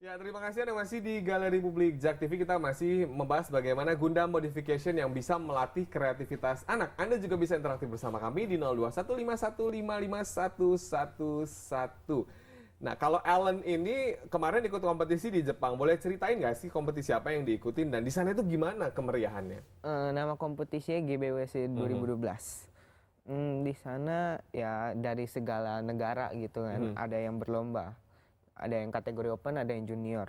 Ya, terima kasih Anda masih di Galeri Publik Jak TV. Kita masih membahas bagaimana Gundam Modification yang bisa melatih kreativitas anak. Anda juga bisa interaktif bersama kami di 0215155111. Nah, kalau Alan ini kemarin ikut kompetisi di Jepang. Boleh ceritain nggak sih kompetisi apa yang diikutin dan di sana itu gimana kemeriahannya? Nama kompetisinya GBWC 2012. Di sana ya dari segala negara gitu kan, ada yang berlomba, ada yang kategori open, ada yang junior.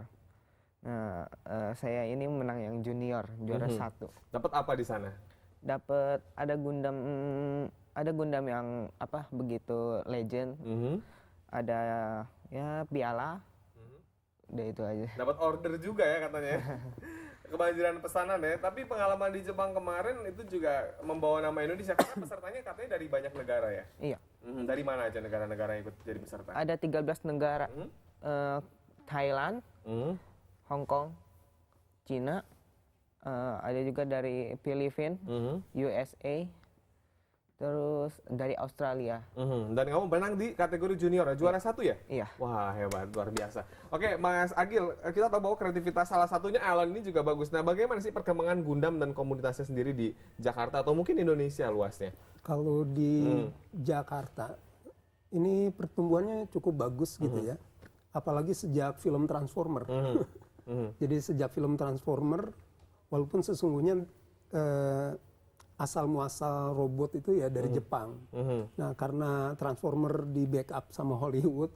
Nah, saya ini menang yang junior, juara satu. Dapat apa di sana? Dapat ada Gundam yang apa begitu legend, ada ya piala, udah itu aja. Dapat order juga ya katanya. Kebanjiran pesanan ya. Tapi pengalaman di Jepang kemarin itu juga membawa nama Indonesia karena pesertanya katanya dari banyak negara ya. Iya. Dari mana aja negara-negara yang ikut jadi peserta? Ada 13 negara. Thailand, Hong Kong, Cina, ada juga dari Filipina, USA, terus dari Australia. Dan kamu menang di kategori junior, juara satu ya? Iya. Wah, hebat, luar biasa. Oke, Mas Agil, kita tahu bahwa kreativitas salah satunya Alan ini juga bagus. Nah, bagaimana sih perkembangan Gundam dan komunitasnya sendiri di Jakarta atau mungkin Indonesia luasnya? Kalau di Jakarta, ini pertumbuhannya cukup bagus gitu ya. Apalagi sejak film Transformer. Jadi sejak film Transformer, walaupun sesungguhnya asal muasal robot itu ya dari Jepang. Nah, karena Transformer di backup sama Hollywood,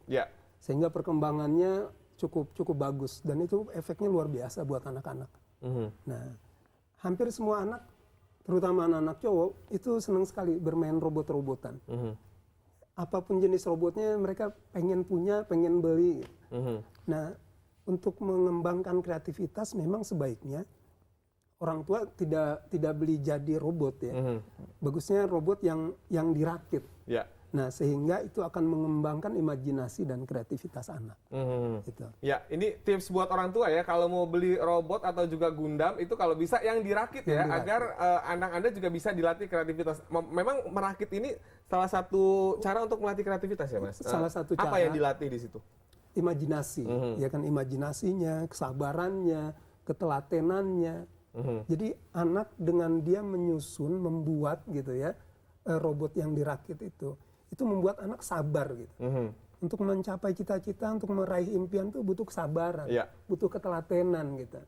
sehingga perkembangannya cukup bagus dan itu efeknya luar biasa buat anak-anak. Nah, hampir semua anak, terutama anak-anak cowok, itu senang sekali bermain robot-robotan. Apapun jenis robotnya mereka pengen punya, pengen beli. Nah, untuk mengembangkan kreativitas memang sebaiknya orang tua tidak beli jadi robot ya. Bagusnya robot yang dirakit. Nah, sehingga itu akan mengembangkan imajinasi dan kreativitas anak. Gitu. Ya, ini tips buat orang tua ya, kalau mau beli robot atau juga Gundam itu kalau bisa yang dirakit ya, agar anak Anda juga bisa dilatih kreativitas. Memang merakit ini salah satu cara untuk melatih kreativitas ya, Mas? Salah satu cara. Apa yang dilatih di situ? Imajinasi, ya kan, imajinasinya, kesabarannya, ketelatenannya. Jadi anak dengan dia menyusun, membuat gitu ya, robot yang dirakit itu membuat anak sabar gitu. Untuk mencapai cita-cita, untuk meraih impian itu butuh kesabaran, butuh ketelatenan gitu.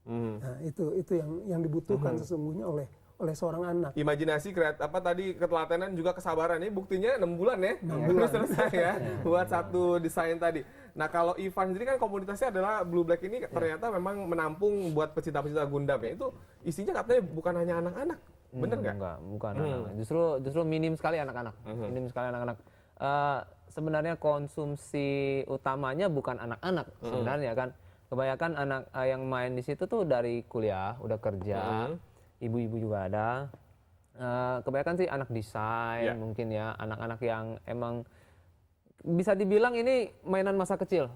Nah, itu yang dibutuhkan sesungguhnya oleh seorang anak. Imajinasi, ketelatenan juga kesabaran. Ini buktinya 6 bulan ya. 6 bulan. Selesai ya buat satu desain tadi. Nah, kalau Ivan sendiri kan komunitasnya adalah Blue Black ini ternyata memang menampung buat pecinta-pecinta Gundam ya. Itu isinya katanya bukan hanya anak-anak. Bener nggak? Enggak, bukan anak-anak. Justru minim sekali anak-anak. Minim sekali anak-anak. Sebenarnya konsumsi utamanya bukan anak-anak sebenarnya kan. Kebanyakan anak yang main di situ tuh dari kuliah, udah kerja. Ibu-ibu juga ada. Kebanyakan sih anak desain mungkin ya, anak-anak yang emang bisa dibilang ini mainan masa kecil.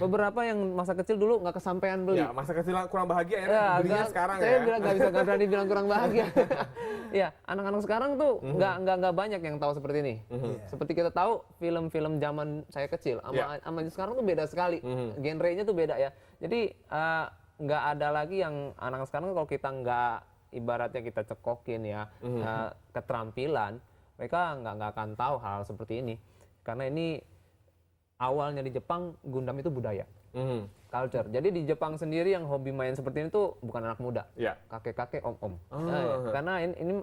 Beberapa yang masa kecil dulu nggak kesampaian beli. Ya, masa kecil kurang bahagia ya, belinya sekarang saya ya. bilang nggak berani bilang kurang bahagia. Ya, anak-anak sekarang tuh nggak banyak yang tahu seperti ini. Seperti kita tahu film-film zaman saya kecil sama sekarang tuh beda sekali. Genrenya tuh beda ya. Jadi nggak ada lagi yang anak sekarang kalau kita nggak ibaratnya kita cekokin ya keterampilan, mereka nggak akan tahu hal seperti ini. Karena ini awalnya di Jepang, Gundam itu budaya, culture. Jadi di Jepang sendiri yang hobi main seperti ini tuh bukan anak muda, kakek-kakek, om-om. Karena ini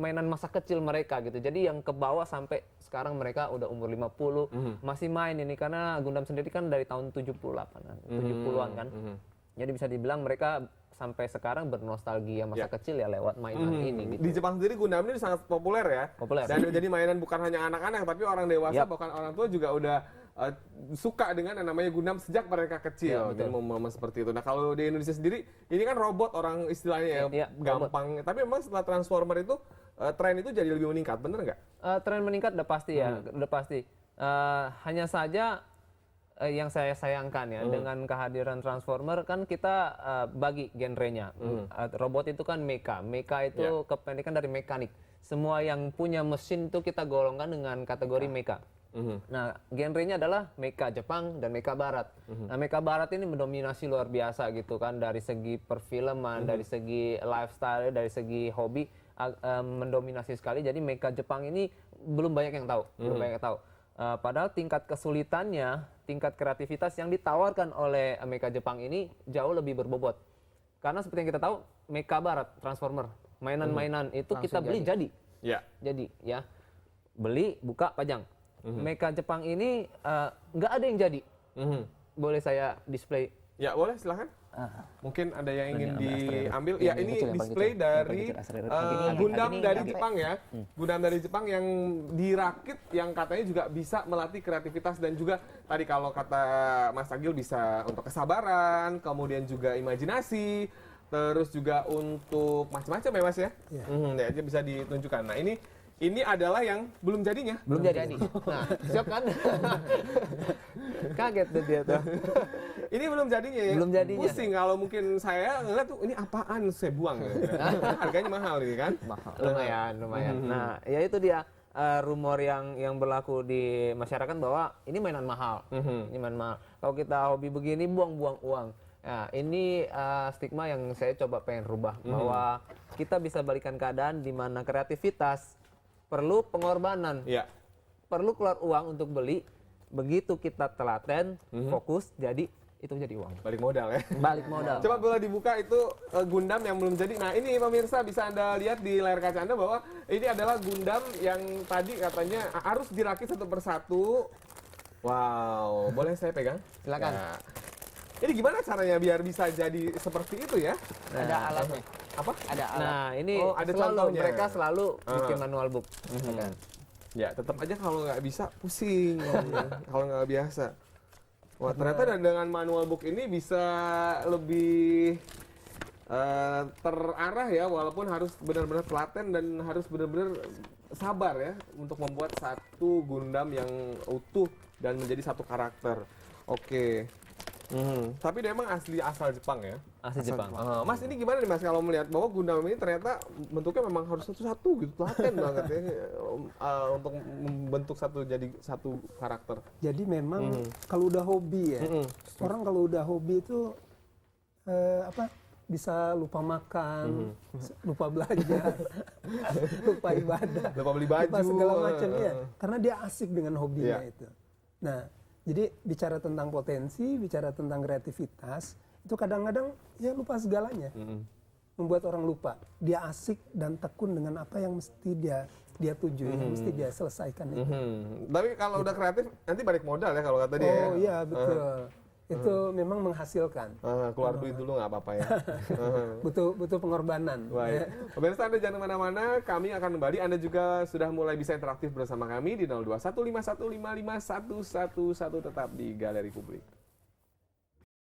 mainan masa kecil mereka gitu. Jadi yang ke bawah sampai sekarang mereka udah umur 50 masih main ini, karena Gundam sendiri kan dari tahun 70-an kan. Jadi bisa dibilang mereka sampai sekarang bernostalgia masa kecil ya lewat mainan ini. Gitu. Di Jepang sendiri Gundam ini sangat populer ya. Dan jadi mainan bukan hanya anak-anak, tapi orang dewasa, bahkan orang tua juga udah suka dengan yang namanya Gundam sejak mereka kecil. Jadi momen seperti itu. Nah, kalau di Indonesia sendiri, ini kan robot orang istilahnya gampang. Tapi memang setelah Transformer itu, tren itu jadi lebih meningkat, bener nggak? Tren meningkat udah pasti ya, udah pasti. Hanya saja yang saya sayangkan ya, dengan kehadiran Transformer kan kita bagi genrenya. Robot itu kan mecha. Mecha itu kependekan dari mekanik. Semua yang punya mesin itu kita golongkan dengan kategori mecha. Nah, genrenya adalah mecha Jepang dan mecha Barat. Nah, mecha Barat ini mendominasi luar biasa gitu kan, dari segi perfilman, dari segi lifestyle, dari segi hobi mendominasi sekali. Jadi mecha Jepang ini belum banyak yang tahu, belum banyak yang tahu. Padahal tingkat kesulitannya, tingkat kreativitas yang ditawarkan oleh mecha Jepang ini jauh lebih berbobot. Karena seperti yang kita tahu, mecha Barat, Transformer, mainan-mainan itu langsung kita beli jadi. Jadi ya. Beli, buka, pajang. Mecha Jepang ini nggak ada yang jadi. Boleh saya display? Ya boleh, silahkan. Mungkin ada yang ingin diambil. Ya ini display dari Gundam dari Jepang ya. Gundam dari Jepang yang dirakit, yang katanya juga bisa melatih kreativitas dan juga tadi kalau kata Mas Agil bisa untuk kesabaran, kemudian juga imajinasi, terus juga untuk macam-macam ya Mas ya. Ya bisa ditunjukkan. Nah ini adalah yang belum jadinya. Belum jadi. Nah, siap kan? Kaget tuh dia tuh. Ini belum jadinya ya? Belum jadinya. Pusing kalau mungkin saya ngeliat tuh, ini apaan saya buang. Harganya mahal ini kan? Mahal. Lumayan. Nah, ya itu dia rumor yang berlaku di masyarakat bahwa ini mainan mahal. Ini mainan mahal. Kalau kita hobi begini, buang-buang uang. Nah, ini stigma yang saya coba pengen rubah. Bahwa kita bisa balikan keadaan di mana kreativitas perlu pengorbanan, perlu keluar uang untuk beli. Begitu kita telaten, fokus, jadi itu jadi uang. Balik modal ya. Balik modal. Coba boleh dibuka itu Gundam yang belum jadi. Nah ini pemirsa bisa Anda lihat di layar kaca Anda bahwa ini adalah Gundam yang tadi katanya harus dirakit satu persatu. Wow, boleh saya pegang? Silakan. Ya. Ini gimana caranya biar bisa jadi seperti itu ya? Ada alatnya. Apa? Ada alat. Nah, ini ada selalu contohnya. mereka selalu bikin manual book. Ya, tetap aja kalau nggak bisa pusing kalau nggak biasa. Wah, ternyata dengan manual book ini bisa lebih terarah ya, walaupun harus benar-benar telaten dan harus benar-benar sabar ya untuk membuat satu Gundam yang utuh dan menjadi satu karakter. Oke. Tapi dia emang asli asal Jepang ya? Asli Jepang. Mas ini gimana nih Mas kalau melihat bahwa Gundam ini ternyata bentuknya memang harus satu-satu gitu, telaten banget ya untuk membentuk jadi satu karakter. Jadi memang kalau udah hobi ya, orang kalau udah hobi itu bisa lupa makan, lupa belajar, lupa ibadah, lupa beli baju, lupa segala macam ya, karena dia asik dengan hobinya itu. Nah, jadi bicara tentang potensi, bicara tentang kreativitas, itu kadang-kadang ya lupa segalanya. Membuat orang lupa. Dia asik dan tekun dengan apa yang mesti dia tuju, yang mesti dia selesaikan itu. Tapi kalau udah kreatif, nanti balik modal ya kalau kata dia. Oh iya, betul. Itu memang menghasilkan. Keluar duit dulu nggak apa-apa ya. Butuh pengorbanan. Baik. Pemirsa Anda jangan kemana-mana, kami akan kembali. Anda juga sudah mulai bisa interaktif bersama kami di 0215155111 tetap di Galeri Publik.